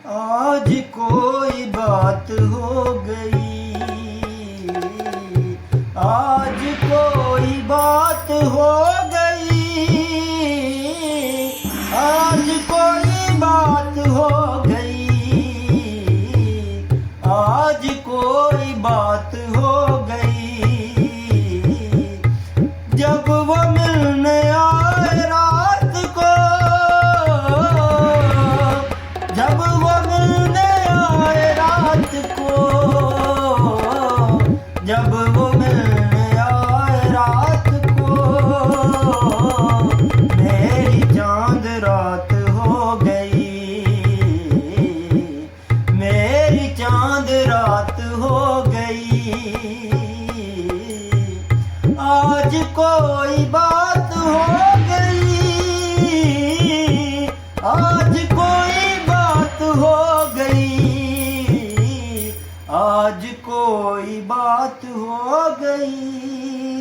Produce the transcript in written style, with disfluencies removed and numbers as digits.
आज कोई बात हो गई, आज कोई बात हो गई, आज कोई बात हो गई, आज कोई बात हो गई। जब वो मिलने आए रात को, जब वो मिलने आए रात को, जब वो मिलने आए रात को, मेरी चांद रात हो गई, मेरी चांद रात हो गई। आज कोई बात हो गई, आज कोई बात हो गई, आज कोई बात हो गई।